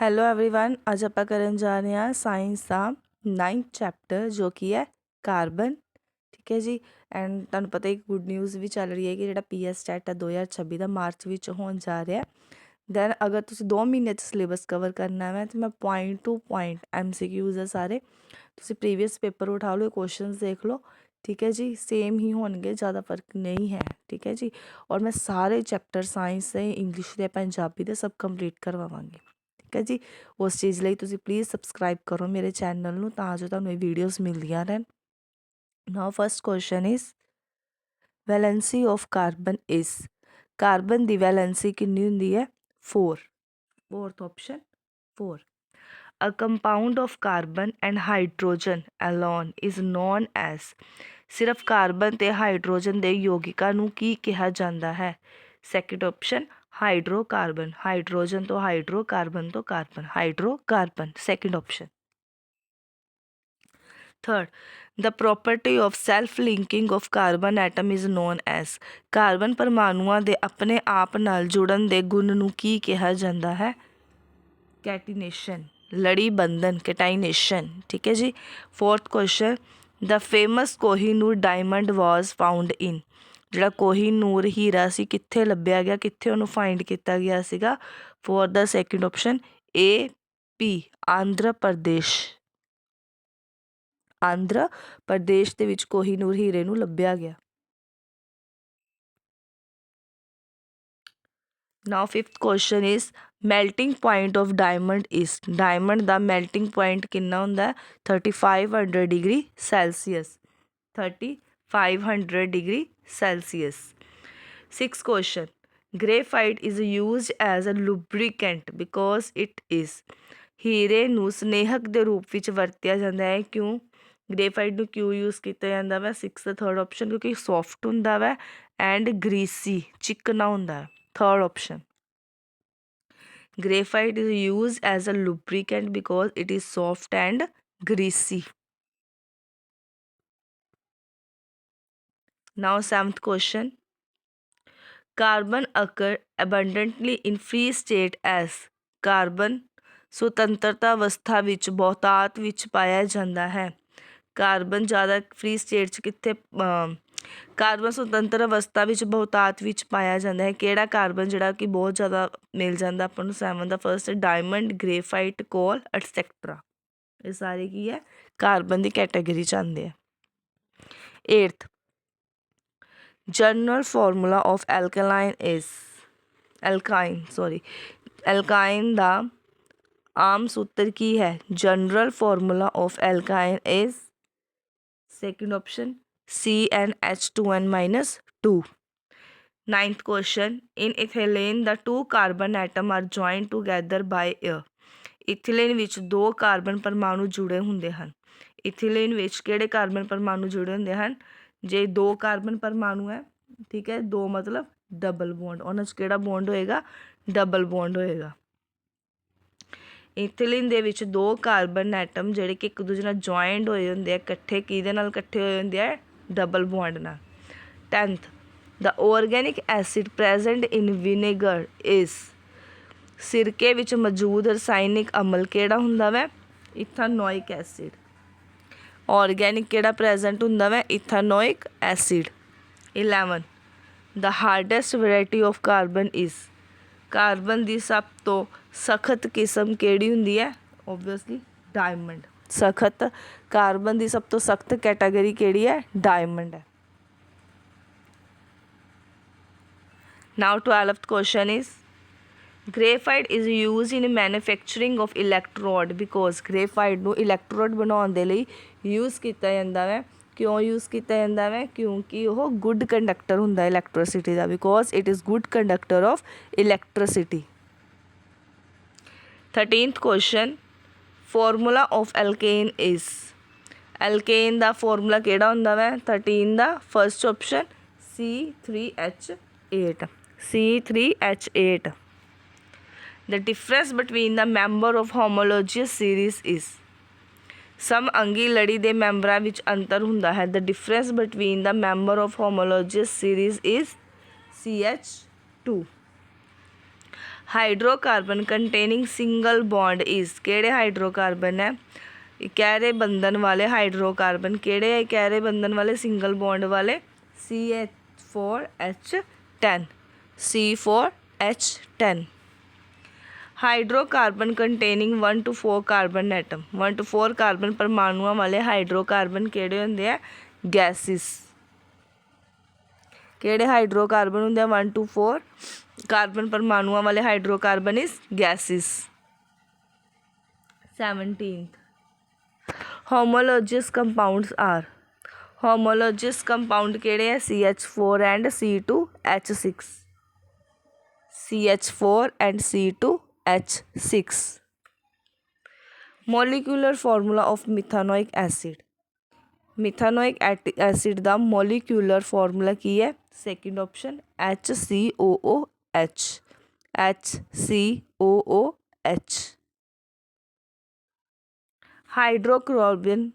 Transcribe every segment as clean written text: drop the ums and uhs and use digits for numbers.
Hello everyone ਅੱਜ ਆਪਾਂ ਕਰਨ ਜਾ ਰਹੇ ਹਾਂ ਸਾਇੰਸ ਦਾ 9th ਚੈਪਟਰ ਜੋ ਕਿ ਹੈ ਕਾਰਬਨ। ਠੀਕ ਹੈ ਜੀ। ਐਂਡ ਤੁਹਾਨੂੰ ਪਤਾ ਹੀ ਗੁੱਡ ਨਿਊਜ਼ ਵੀ ਚੱਲ ਰਹੀ ਹੈ ਕਿ ਜਿਹੜਾ ਪੀਐਸ ਟੈਟ ਹੈ 2026 ਦਾ ਮਾਰਚ ਵਿੱਚ ਹੋਣ ਜਾ ਰਿਹਾ। ਦੈਨ ਅਗਰ ਤੁਸੀਂ 2 ਮਹੀਨੇ 'ਚ ਸਿਲੇਬਸ ਕਵਰ ਕਰਨਾ ਹੈ ਤਾਂ ਮੈਂ ਪੁਆਇੰਟ ਟੂ ਪੁਆਇੰਟ MCQs ਹੈ ਸਾਰੇ। ਤੁਸੀਂ ਪ੍ਰੀਵੀਅਸ ਪੇਪਰ ਉਠਾ ਲਓ, ਕੁਐਸਚਨਸ ਦੇਖ ਲਓ। ठीक है जी, सेम ही होंगे, ज़्यादा फर्क नहीं है। ठीक है जी। और मैं सारे चैप्टर साइंस से इंग्लिश के पंजाबी के सब कंप्लीट करवावांगी। ठीक है जी। उस चीज़ ਲਈ ਤੁਸੀਂ ਪਲੀਜ਼ ਸਬਸਕ੍ਰਾਈਬ ਕਰੋ ਮੇਰੇ ਚੈਨਲ ਨੂੰ ਤਾਂ ਜੋ ਤੁਹਾਨੂੰ ਇਹ ਵੀਡੀਓਜ਼ ਮਿਲਦੀਆਂ ਰਹਿਣ। Now first question is valency of carbon is. Carbon ਦੀ ਵੈਲੈਂਸੀ ਕਿੰਨੀ ਹੁੰਦੀ ਹੈ? 4। Fourth option 4। A compound of carbon and hydrogen alone is known as। ਸਿਰਫ ਕਾਰਬਨ ਤੇ ਹਾਈਡਰੋਜਨ ਦੇ ਯੋਗਿਕਾਂ ਨੂੰ ਕੀ ਕਿਹਾ ਜਾਂਦਾ ਹੈ? Second option hydrocarbon. ਹਾਈਡਰੋਜਨ ਤੋਂ ਹਾਈਡਰੋ, ਕਾਰਬਨ ਤੋਂ carbon, hydrocarbon second option. Third the property of self linking of carbon atom is known as. Carbon ਪਰਮਾਣੂਆਂ ਦੇ ਆਪਣੇ ਆਪ ਨਾਲ ਜੁੜਨ ਦੇ ਗੁਣ ਨੂੰ ਕੀ ਕਿਹਾ ਜਾਂਦਾ ਹੈ? ਕੈਟੀਨੇਸ਼ਨ, ਲੜੀ ਬੰਧਨ, ਕੈਟਾਈਨੇਸ਼ਨ। ਠੀਕ ਹੈ ਜੀ। ਫੋਰਥ ਕੁਐਸਚਨ ਦ ਫੇਮਸ ਕੋਹੀਨੂਰ ਡਾਇਮੰਡ ਵਾਜ਼ ਫਾਊਂਡ ਇਨ। ਜਿਹੜਾ ਕੋਹੀਨੂਰ ਹੀਰਾ ਸੀ ਕਿੱਥੇ ਲੱਭਿਆ ਗਿਆ, ਕਿੱਥੇ ਉਹਨੂੰ ਫਾਈਂਡ ਕੀਤਾ ਗਿਆ ਸੀਗਾ? ਫੋਰ ਦਾ second option AP Andhra Pradesh. Andhra Pradesh ਦੇ ਵਿੱਚ ਕੋਹੀਨੂਰ ਹੀਰੇ ਨੂੰ ਲੱਭਿਆ ਗਿਆ। Now fifth question is melting point of diamond is. Diamond ਦਾ ਮੈਲਟਿੰਗ ਪੁਆਇੰਟ ਕਿੰਨਾ ਹੁੰਦਾ? 3500 degree celsius. 3500 degree celsius. Six question graphite is used as a lubricant because it is. ਹੀਰੇ ਨੂੰ ਸਨੇਹਕ ਦੇ ਰੂਪ ਵਿੱਚ ਵਰਤਿਆ ਜਾਂਦਾ ਹੈ, ਕਿਉਂ? ਗ੍ਰੇਫਾਈਟ ਨੂੰ ਕਿਉਂ ਯੂਜ਼ ਕੀਤਾ ਜਾਂਦਾ ਵਾ? ਸਿਕਸ ਦਾ ਥਰਡ ਆਪਸ਼ਨ ਕਿਉਂਕਿ ਸੌਫਟ ਹੁੰਦਾ ਵਾ ਐਂਡ ਗ੍ਰੀਸੀ, ਚਿਕਨਾ ਹੁੰਦਾ। Third option graphite is used as a lubricant because it is soft and greasy. Now seventh question carbon occur abundantly in free state as। Carbon ਸੁਤੰਤਰਤਾ ਅਵਸਥਾ ਵਿੱਚ ਬਹੁਤਾਤ ਵਿੱਚ ਪਾਇਆ ਜਾਂਦਾ ਹੈ। ਕਾਰਬਨ ਜ਼ਿਆਦਾ ਫ੍ਰੀ ਸਟੇਟ 'ਚ ਕਿੱਥੇ? ਕਾਰਬਨ ਸੁਤੰਤਰ ਅਵਸਥਾ ਵਿੱਚ ਬਹੁਤਾਤ ਵਿੱਚ ਪਾਇਆ ਜਾਂਦਾ ਹੈ। ਕਿਹੜਾ ਕਾਰਬਨ ਜਿਹੜਾ ਕਿ ਬਹੁਤ ਜ਼ਿਆਦਾ ਮਿਲ ਜਾਂਦਾ ਆਪਾਂ ਨੂੰ? 7 ਦਾ ਫਸਟ ਡਾਇਮੰਡ, ਗ੍ਰੇਫਾਈਟ, ਕੋਲ ਐਟਸੈਕਟਰਾ। ਇਹ ਸਾਰੇ ਕੀ ਹੈ? ਕਾਰਬਨ ਦੀ ਕੈਟਾਗਰੀ 'ਚ ਆਉਂਦੇ ਆ। 8th general formula of alkaline is. Alkyne ਦਾ ਆਮ ਸੂਤਰ ਕੀ ਹੈ? General formula of alkyne is second option CnH2n-2. Ninth question in ethylene the two carbon atom are joined together by air। ਇਥੀਲੇਨ ਵਿੱਚ 2 ਕਾਰਬਨ ਪਰਮਾਣੂ ਜੁੜੇ ਹੁੰਦੇ ਹਨ। ਇਥੀਲੇਨ ਵਿੱਚ ਕਿਹੜੇ ਕਾਰਬਨ ਪਰਮਾਣੂ ਜੁੜੇ ਹੁੰਦੇ ਹਨ? ਜੇ 2 ਕਾਰਬਨ ਪਰਮਾਣੂ ਹੈ, ਠੀਕ ਹੈ, 2 ਮਤਲਬ ਡਬਲ ਬੌਂਡ, ਉਹਨਾਂ 'ਚ ਕਿਹੜਾ ਬੌਂਡ ਹੋਏਗਾ? ਡਬਲ ਬੌਂਡ ਹੋਏਗਾ। ਇਥੀਲੀਨ ਦੇ ਵਿੱਚ 2 ਕਾਰਬਨ ਐਟਮ ਜਿਹੜੇ ਕਿ ਇੱਕ ਦੂਜੇ ਨਾਲ ਜੁਆਇੰਟ ਹੋਏ ਹੁੰਦੇ ਆ, ਇਕੱਠੇ ਕਿਹਦੇ ਨਾਲ ਇਕੱਠੇ ਹੋਏ ਹੁੰਦੇ ਆ? ਡਬਲ ਬੌਂਡ ਨਾਲ। 10th the organic acid present in vinegar is. ਸਿਰਕੇ ਵਿੱਚ ਮੌਜੂਦ ਰਸਾਇਣਿਕ ਅਮਲ ਕਿਹੜਾ ਹੁੰਦਾ ਵੈ? Ethanoic acid. ਔਰਗੈਨਿਕ ਕਿਹੜਾ ਪ੍ਰੈਜ਼ੈਂਟ ਹੁੰਦਾ ਵੈ? Ethanoic acid. 11 the hardest variety of carbon is. Carbon ਦੀ ਸਭ ਤੋਂ ਸਖਤ ਕਿਸਮ ਕਿਹੜੀ ਹੁੰਦੀ ਹੈ? Obviously diamond. ਸਖਤ ਕਾਰਬਨ ਦੀ ਸਭ ਤੋਂ ਸਖਤ ਕੈਟਾਗਰੀ ਕਿਹੜੀ ਹੈ? ਡਾਇਮੰਡ ਹੈ। Now 12th question is graphite is use in manufacturing of electrode because. Graphite ਨੂੰ ਇਲੈਕਟ੍ਰੋਡ ਬਣਾਉਣ ਦੇ ਲਈ ਯੂਜ਼ ਕੀਤਾ ਜਾਂਦਾ ਵੈ। ਕਿਉਂ ਯੂਜ਼ ਕੀਤਾ ਜਾਂਦਾ ਵੈ? ਕਿਉਂਕਿ ਉਹ ਗੁੱਡ ਕੰਡਕਟਰ ਹੁੰਦਾ ਇਲੈਕਟ੍ਰੀਸਿਟੀ ਦਾ। Because it is good conductor of electricity. 13th question formula of alkane is. Alkane ਦਾ ਫਾਰਮੂਲਾ ਕਿਹੜਾ ਹੁੰਦਾ ਵੈ? 13 ਦਾ first option C3H8। C3H8। The difference between the member of homologous series is। ਸਮਅੰਗੀ ਲੜੀ ਦੇ ਮੈਂਬਰਾਂ ਵਿੱਚ ਅੰਤਰ ਹੁੰਦਾ ਹੈ। The difference between the member of homologous series is CH2। Hydrocarbon containing single bond is किहड़े हाइड्रोकार्बन है गहरे बंधन वाले हाइड्रोकार्बन किहड़े है गहरे बंधन वाले सिंगल बॉन्ड वाले CH4H10 C4H10 hydrocarbon containing 1 to 4 carbon atom 1 to 4 carbon परमाणुओं वाले हाइड्रोकार्बन किहड़े हुंदे आ गैसिस किहड़े हाइड्रोकार्बन हुंदे आ 1 to 4 कार्बन परमाणुओं वाले hydrocarbon is gases 17th homologous compounds are homologous compound किहड़े है CH4 and C2H6 CH4 and C2H6 molecular formula of methanoic acid methanoic acid का molecular formula की है second option HCOOH HCOOH hydrocarbon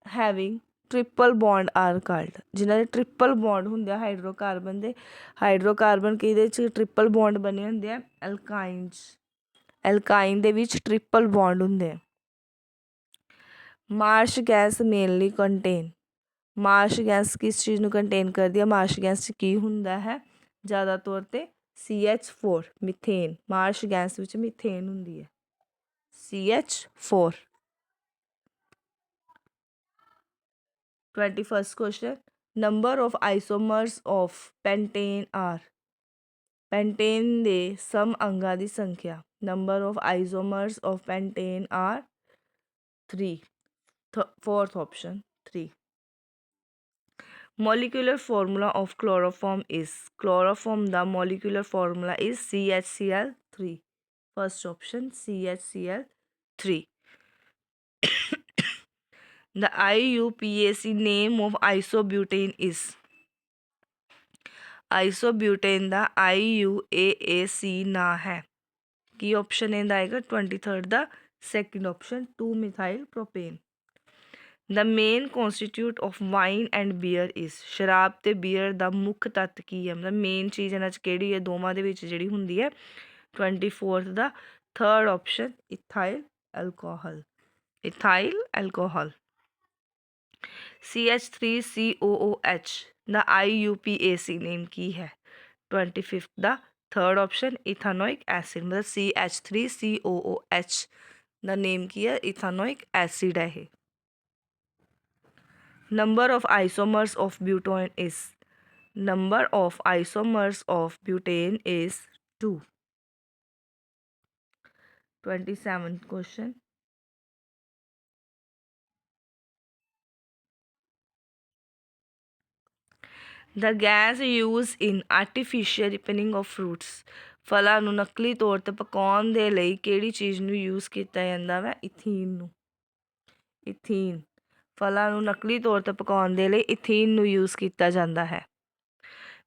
having triple bond are called जिन्हां दे triple bond हुंदे hydrocarbon दे hydrocarbon किहदे च ट्रिपल बॉन्ड बने हुंदे आ एल्काइन दे विच ट्रिपल बॉन्ड हुंदे marsh gas mainly contain marsh gas किस चीज़ ਨੂੰ ਕੰਟੇਨ ਕਰਦੀ ਹੈ ਮਾਰਸ਼ ਗੈਸ 'ਚ ਕੀ ਹੁੰਦਾ ਹੈ ਜ਼ਿਆਦਾ ਤੌਰ ਤੇ CH4 ਮਿਥੇਨ ਮਾਰਸ਼ ਗੈਸ ਵਿੱਚ ਮਿਥੇਨ ਹੁੰਦੀ ਹੈ CH4 21st question number of isomers of pentane are pentane ਦੇ ਸਮ ਅੰਗਾਂ ਦੀ ਸੰਖਿਆ number of isomers of pentane are 3 fourth option 3 molecular formula of chloroform is chloroform the molecular formula is CHCl3 first option CHCl3 the IUPAC name of isobutane is isobutane the IUAAC ਨਾ ਹੈ ਕੀ option ਇਹਦਾ ਆਏਗਾ 23rd the second option 2-methyl propane the main constituent of wine and beer is ਸ਼ਰਾਬ ਤੇ beer ਦਾ ਮੁੱਖ ਤੱਤ ਕੀ ਹੈ ਮਤਲਬ ਮੇਨ ਚੀਜ਼ ਇਹਨਾਂ 'ਚ ਕਿਹੜੀ ਹੈ ਦੋਵਾਂ ਦੇ ਵਿੱਚ ਜਿਹੜੀ ਹੁੰਦੀ ਹੈ 24th ਦਾ ਥਰਡ ਆਪਸ਼ਨ ਇਥਾਈਲ ਐਲਕੋਹਲ CH3COOH ਦਾ IUPAC ਨੇਮ ਕੀ ਹੈ 25th ਦਾ ਥਰਡ ਆਪਸ਼ਨ ਇਥਾਨੋਇਕ ਐਸਿਡ ਮਤਲਬ CH3COOH ਦਾ ਨੇਮ ਕੀ ਹੈ ਇਥਾਨੋਇਕ ਐਸਿਡ ਹੈ ਇਹ number of isomers of butane is 2 27th question the gas used in artificial ripening of fruits ਫਲਾਂ ਨੂੰ ਨਕਲੀ ਤੌਰ ਤੇ ਪਕਾਉਣ ਦੇ ਲਈ ਕਿਹੜੀ ਚੀਜ਼ ਨੂੰ ਯੂਜ਼ ਕੀਤਾ ਜਾਂਦਾ ਵਾ ਇਥੀਨ ਫਲਾਂ ਨੂੰ ਨਕਲੀ ਤੌਰ ਤੇ ਪਕਾਉਣ ਦੇ ਲਈ ਇਥੀਨ ਨੂੰ ਯੂਜ਼ ਕੀਤਾ ਜਾਂਦਾ ਹੈ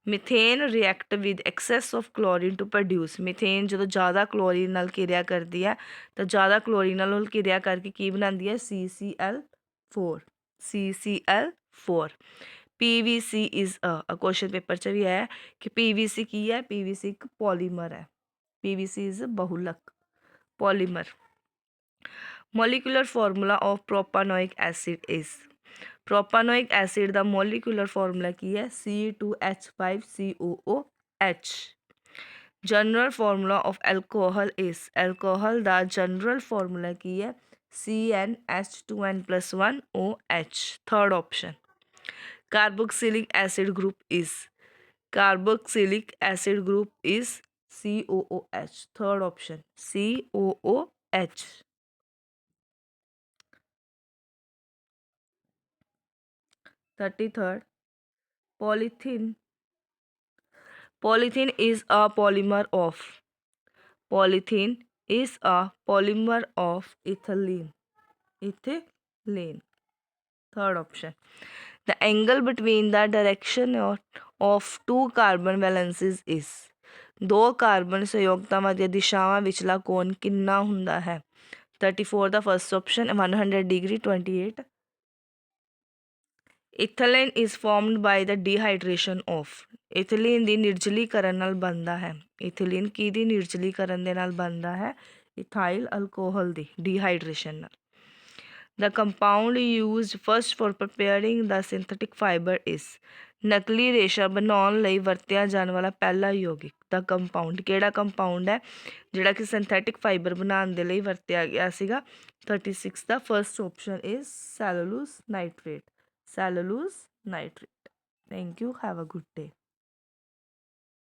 methane react with excess of chlorine to produce methane ਜਦੋਂ ਜ਼ਿਆਦਾ ਕਲੋਰੀਨ ਨਾਲ ਕਿਰਿਆ ਕਰਦੀ ਹੈ ਤਾਂ ਜ਼ਿਆਦਾ ਕਲੋਰੀਨ ਨਾਲ ਕਿਰਿਆ ਕਰਕੇ ਕੀ ਬਣਾਉਂਦੀ ਹੈ CCl4 PVC is a question paper 'ਚ ਵੀ ਆਇਆ ਕਿ PVC ਕੀ ਹੈ PVC ਇੱਕ ਪੋਲੀਮਰ ਹੈ PVC ਇਜ਼ ਬਹੁਲਕ polymer molecular formula of propanoic acid is propanoic acid ਦਾ molecular formula ਕੀ ਹੈ C2H5COOH general formula of alcohol is alcohol the general formula ਕੀ ਹੈ CnH2n+1OH third option carboxylic acid group is COOH third option COOH 33rd polythene is a polymer of ethylene third option the angle between the direction of two carbon valences is ਦੋ carbon ਸੰਯੁਕਤਾਵਾਂ ਦੀਆਂ ਦਿਸ਼ਾਵਾਂ ਵਿਚਲਾ ਕੋਣ ਕਿੰਨਾ ਹੁੰਦਾ ਹੈ 34 ਦਾ first option 100 degree 28 ethylene is formed by the dehydration of. Ethylene ਦੀ ਨਿਰਜਲੀਕਰਨ ਨਾਲ ਬਣਦਾ ਹੈ। ਇਥੀਲੀਨ ਕਿਹਦੀ ਨਿਰਜਲੀਕਰਨ ਦੇ ਨਾਲ ਬਣਦਾ ਹੈ? ਇਥਾਈਲ ਅਲਕੋਹਲ ਦੀ ਡੀਹਾਈਡਰੇਸ਼ਨ ਨਾਲ। The compound used first for preparing the synthetic fibre is. ਨਕਲੀ ਰੇਸ਼ਾ ਬਣਾਉਣ ਲਈ ਵਰਤਿਆ ਜਾਣ ਵਾਲਾ ਪਹਿਲਾ ਯੌਗਿਕ। ਦਾ ਕੰਪਾਊਂਡ ਕਿਹੜਾ ਕੰਪਾਊਂਡ ਹੈ ਜਿਹੜਾ ਕਿ ਸਿੰਥੈਟਿਕ ਫਾਈਬਰ ਬਣਾਉਣ ਦੇ ਲਈ ਵਰਤਿਆ ਗਿਆ ਸੀਗਾ? 36 ਦਾ first option is cellulose nitrate. Cellulose nitrate. Thank you, have a good day.